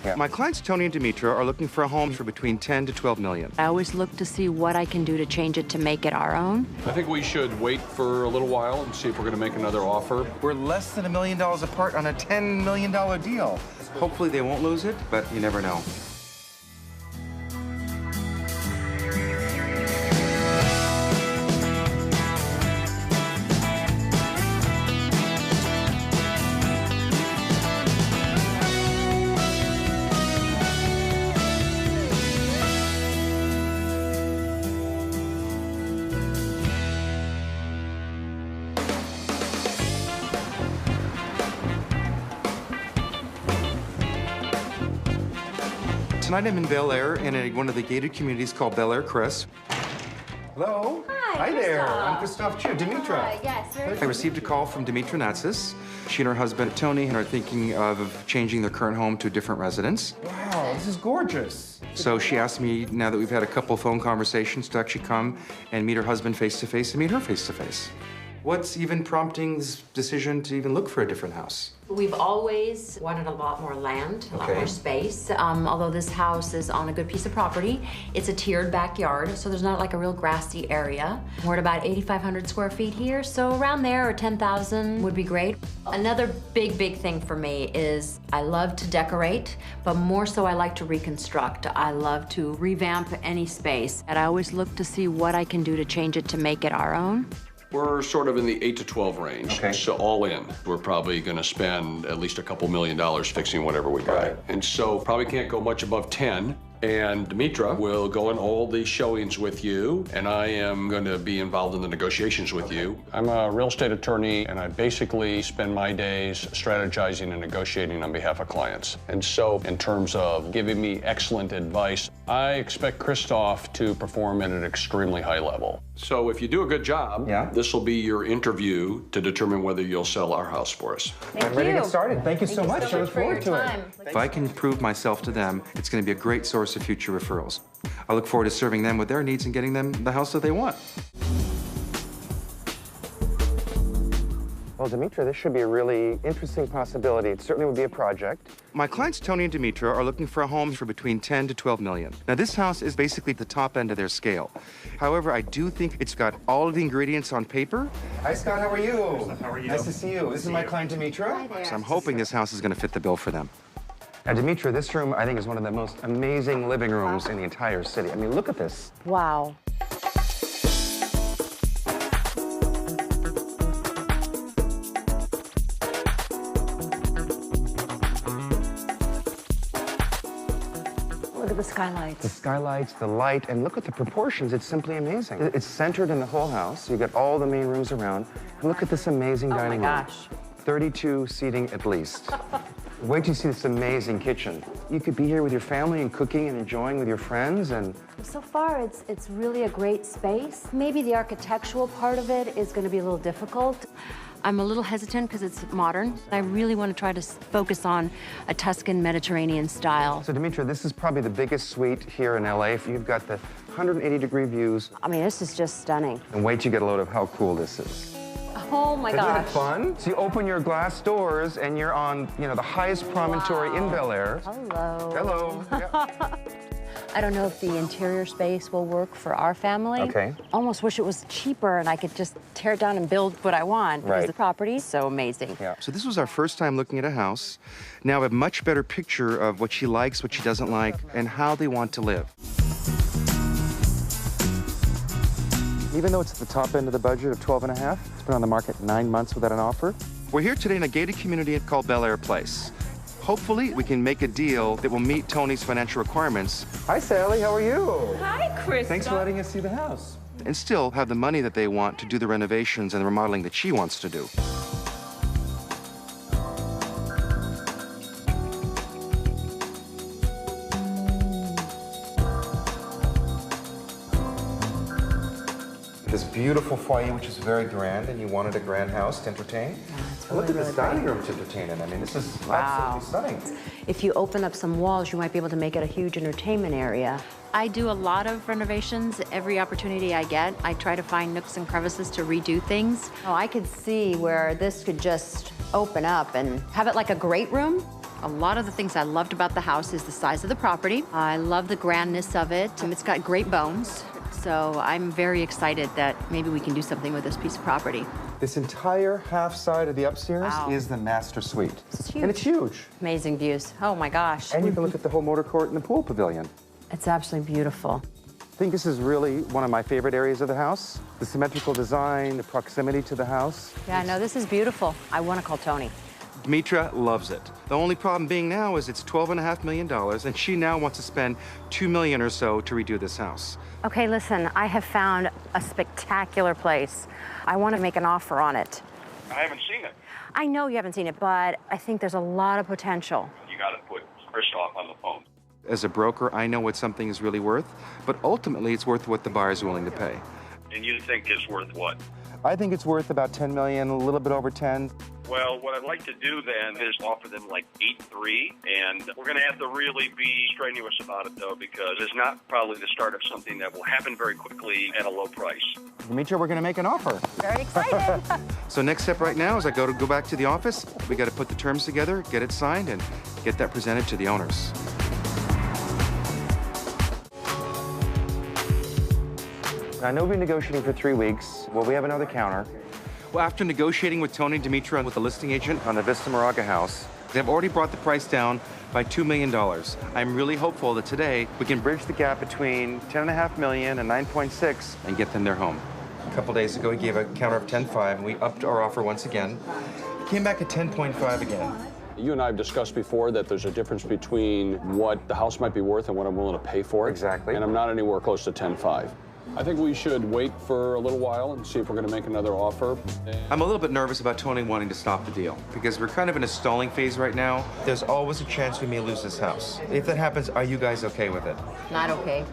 Yeah. My clients, Tony and Demetra, are looking for a home for between 10 to 12 million. I always look to see what I can do to change it to make it our own. I think we should wait for a little while and see if we're going to make another offer. We're less than $1 million apart on a $10 million deal. Hopefully they won't lose it, but you never know. Tonight I'm in Bel Air in one of the gated communities called Bel Air, Chris. Hello. Hi there. I'm Christophe Choo. Demetra. Yes. I received a call from Demetra Natsis. She and her husband, Tony, are thinking of changing their current home to a different residence. Wow, this is gorgeous. So she asked me, now that we've had a couple phone conversations, to actually come and meet her husband face-to-face and meet her face-to-face. What's even prompting this decision to even look for a different house? We've always wanted a lot more land, a lot more space. Although this house is on a good piece of property, it's a tiered backyard, so there's not like a real grassy area. We're at about 8,500 square feet here, so around there, or 10,000 would be great. Another big thing for me is I love to decorate, but more so I like to reconstruct. I love to revamp any space, and I always look to see what I can do to change it to make it our own. We're sort of in the 8 to 12 range. Okay. So all in, we're probably going to spend at least a couple $1 million fixing whatever we got. Right. And so probably can't go much above 10. And Demetra will go in all the showings with you, and I am going to be involved in the negotiations with you. I'm a real estate attorney, and I basically spend my days strategizing and negotiating on behalf of clients. And so in terms of giving me excellent advice, I expect Christophe to perform at an extremely high level. So if you do a good job, this will be your interview to determine whether you'll sell our house for us. I'm ready to get started. Thank you so much. I look forward to it. If I can prove myself to them, it's going to be a great source of future referrals. I look forward to serving them with their needs and getting them the house that they want. Well, Demetra, this should be a really interesting possibility. It certainly would be a project. My clients, Tony and Demetra, are looking for a home for between 10 to 12 million. Now, this house is basically the top end of their scale. However, I do think it's got all of the ingredients on paper. Hi, Scott. How are you? How are you? Nice to see you. This is my client, Demetra. Hi there. So I'm hoping this house is going to fit the bill for them. Now, Demetra, this room, I think, is one of the most amazing living rooms in the entire city. I mean, look at this. Wow. Look at the skylights. The skylights, the light, and look at the proportions. It's simply amazing. It's centered in the whole house. You've got all the main rooms around. And look at this amazing dining room. Oh, my gosh. 32 seating at least. Wait till you see this amazing kitchen. You could be here with your family and cooking and enjoying with your friends and... So far, it's really a great space. Maybe the architectural part of it is going to be a little difficult. I'm a little hesitant because it's modern. I really want to try to focus on a Tuscan Mediterranean style. So, Demetra, this is probably the biggest suite here in LA. You've got the 180-degree views. I mean, this is just stunning. And wait till you get a load of how cool this is. Oh my Isn't gosh. it fun? So you open your glass doors and you're on, the highest promontory in Bel Air. Hello. Hello. Yeah. I don't know if the interior space will work for our family. Okay. Almost wish it was cheaper and I could just tear it down and build what I want. Right. Because the property is so amazing. Yeah. So this was our first time looking at a house. Now I have a much better picture of what she likes, what she doesn't like, and how they want to live. Even though it's at the top end of the budget of 12 and a half, it's been on the market 9 months without an offer. We're here today in a gated community called Bel Air Place. Hopefully, we can make a deal that will meet Tony's financial requirements. Hi, Sally. How are you? Hi, Chris. Thanks for letting us see the house. And still have the money that they want to do the renovations and the remodeling that she wants to do. This beautiful foyer, which is very grand, and you wanted a grand house to entertain. it's And look really, at this really dining room to entertain in. I mean, this is Wow. absolutely stunning. If you open up some walls, you might be able to make it a huge entertainment area. I do a lot of renovations. Every opportunity I get, I try to find nooks and crevices to redo things. Oh, I could see where this could just open up and have it like a great room. A lot of the things I loved about the house is the size of the property. I love the grandness of it. It's got great bones. So I'm very excited that maybe we can do something with this piece of property. This entire half side of the upstairs is the master suite. And it's huge. Amazing views. Oh my gosh. And you can look at the whole motor court and the pool pavilion. It's absolutely beautiful. I think this is really one of my favorite areas of the house. The symmetrical design, the proximity to the house. Yeah, no, this is beautiful. I want to call Tony. Demetra loves it. The only problem being now is it's $12.5 million, and she now wants to spend $2 million or so to redo this house. Okay, listen, I have found a spectacular place. I want to make an offer on it. I haven't seen it. I know you haven't seen it, but I think there's a lot of potential. You got to put Christophe on the phone. As a broker, I know what something is really worth, but ultimately it's worth what the buyer's willing to pay. And you think it's worth what? I think it's worth about $10 million, a little bit over 10. Well, what I'd like to do then is offer them like 8.3, and we're going to have to really be strenuous about it, though, because it's not probably the start of something that will happen very quickly at a low price. Demetra, we're going to make an offer. Very excited. So next step right now is I go back to the office. We got to put the terms together, get it signed, and get that presented to the owners. I know we've been negotiating for 3 weeks. Well, we have another counter. Well, after negotiating with Tony and Demetra and with the listing agent on the Vista Moraga house, they've already brought the price down by $2 million. I'm really hopeful that today we can bridge the gap between $10.5 million and 9.6 and get them their home. A couple days ago, we gave a counter of 10.5, and we upped our offer once again. It came back at 10.5 again. You and I have discussed before that there's a difference between what the house might be worth and what I'm willing to pay for it. Exactly. And I'm not anywhere close to 10.5. I think we should wait for a little while and see if we're going to make another offer. I'm a little bit nervous about Tony wanting to stop the deal because we're kind of in a stalling phase right now. There's always a chance we may lose this house. If that happens, are you guys okay with it? Not okay.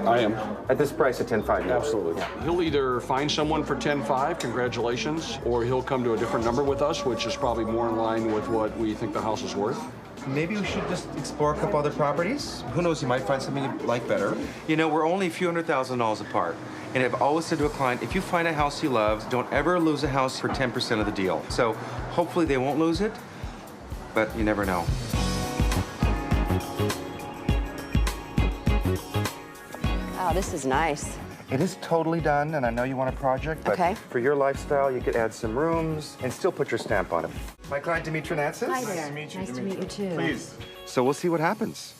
I am. At this price at 10.5, yeah. Absolutely. Yeah. He'll either find someone for 10.5, congratulations, or he'll come to a different number with us, which is probably more in line with what we think the house is worth. Maybe we should just explore a couple other properties. Who knows, you might find something you like better. You know, we're only a few $100,000 apart. And I've always said to a client, if you find a house you love, don't ever lose a house for 10% of the deal. So hopefully they won't lose it, but you never know. Oh, this is nice. It is totally done, and I know you want a project, but for your lifestyle, you could add some rooms and still put your stamp on it. My client, Demetra Natsis. Hi there. Nice to meet you. Nice to meet you, too. Please. So we'll see what happens.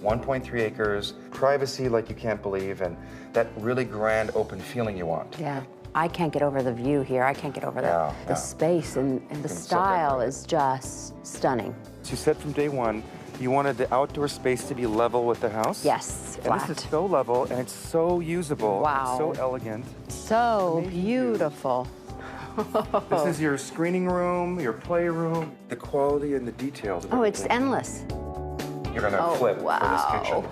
.3 acres, privacy like you can't believe, and that really grand open feeling you want. Yeah. I can't get over the view here. I can't get over the space, and the style is just stunning. So you said from day one, you wanted the outdoor space to be level with the house? Yes, flat. And this is so level, and it's so usable. Wow. So elegant. So beautiful. This is your screening room, your playroom, the quality and the details of it's everything. endless. You're gonna flip for this kitchen.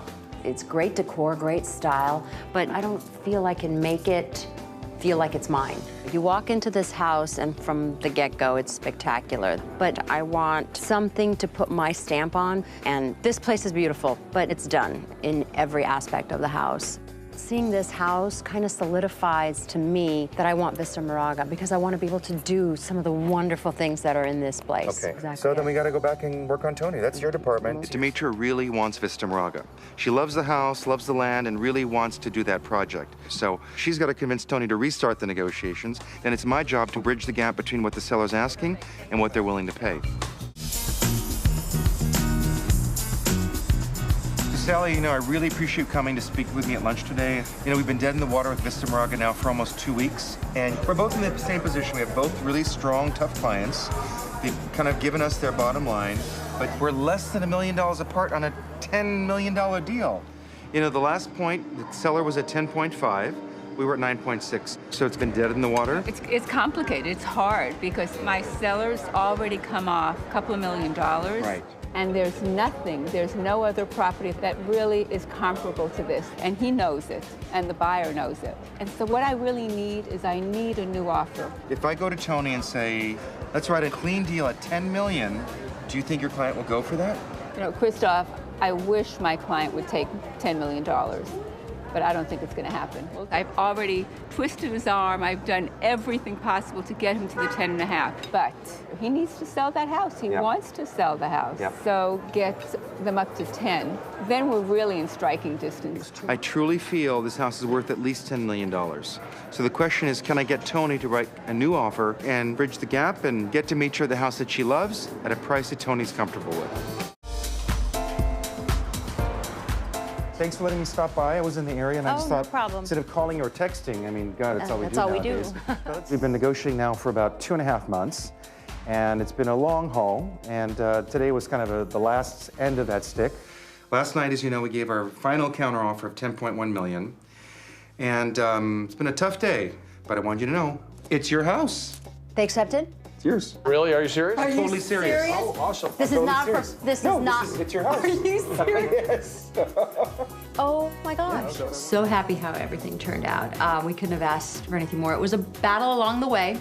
It's great decor, great style, but I don't feel I can make it feel like it's mine. You walk into this house and from the get-go, it's spectacular. But I want something to put my stamp on, and this place is beautiful, but it's done in every aspect of the house. Seeing this house kind of solidifies to me that I want Vista Moraga because I want to be able to do some of the wonderful things that are in this place. Okay, exactly. So then we got to go back and work on Tony. That's your department. Demetra really wants Vista Moraga. She loves the house, loves the land, and really wants to do that project. So she's got to convince Tony to restart the negotiations, and it's my job to bridge the gap between what the seller's asking and what they're willing to pay. Sally, you know, I really appreciate you coming to speak with me at lunch today. You know, we've been dead in the water with Vista Moraga now for almost 2 weeks, and we're both in the same position. We have both really strong, tough clients. They've kind of given us their bottom line, but we're less than $1 million apart on a $10 million deal. You know, the last point, the seller was at 10.5. We were at 9.6, so it's been dead in the water. It's complicated. It's hard because my seller's already come off a couple of $1 million. Right. And there's no other property that really is comparable to this. And he knows it, and the buyer knows it. And so what I really need is I need a new offer. If I go to Tony and say, let's write a clean deal at $10 million, do you think your client will go for that? You know, Christophe, I wish my client would take $10 million, but I don't think it's going to happen. I've already twisted his arm. I've done everything possible to get him to the 10.5, but he needs to sell that house. He wants to sell the house. So get them up to 10. Then we're really in striking distance. I truly feel this house is worth at least $10 million. So the question is, can I get Tony to write a new offer and bridge the gap and get Demetra the house that she loves at a price that Tony's comfortable with? Thanks for letting me stop by. I was in the area and I just thought, no problem. Instead of calling or texting, I mean, God, that's all we do nowadays. We We've been negotiating now for about 2.5 months, and it's been a long haul, and today was kind of the last end of that stick. Last night, as you know, we gave our final counteroffer of $10.1 million, and it's been a tough day, but I want you to know, it's your house. They accepted? It's yours. Really? Are you serious? Are you Totally serious. Oh, awesome. This is not for, this is not. It's your house. Are you serious? Yes. Oh my gosh. So happy how everything turned out. We couldn't have asked for anything more. It was a battle along the way,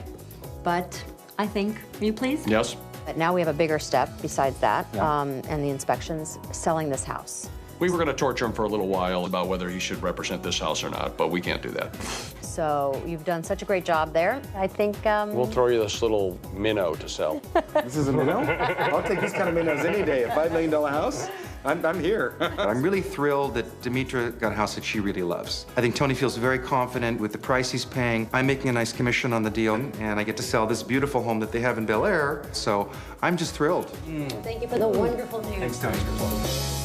but I think, are you pleased? Yes. But now we have a bigger step besides that, and the inspections, selling this house. We were going to torture him for a little while about whether he should represent this house or not, but we can't do that. So you've done such a great job there. I think We'll throw you this little minnow to sell. This is a minnow? I'll take these kind of minnows any day. A $5 million house? I'm here. I'm really thrilled that Demetra got a house that she really loves. I think Tony feels very confident with the price he's paying. I'm making a nice commission on the deal, and I get to sell this beautiful home that they have in Bel Air, so I'm just thrilled. Thank you for the wonderful news. Thanks, Tony.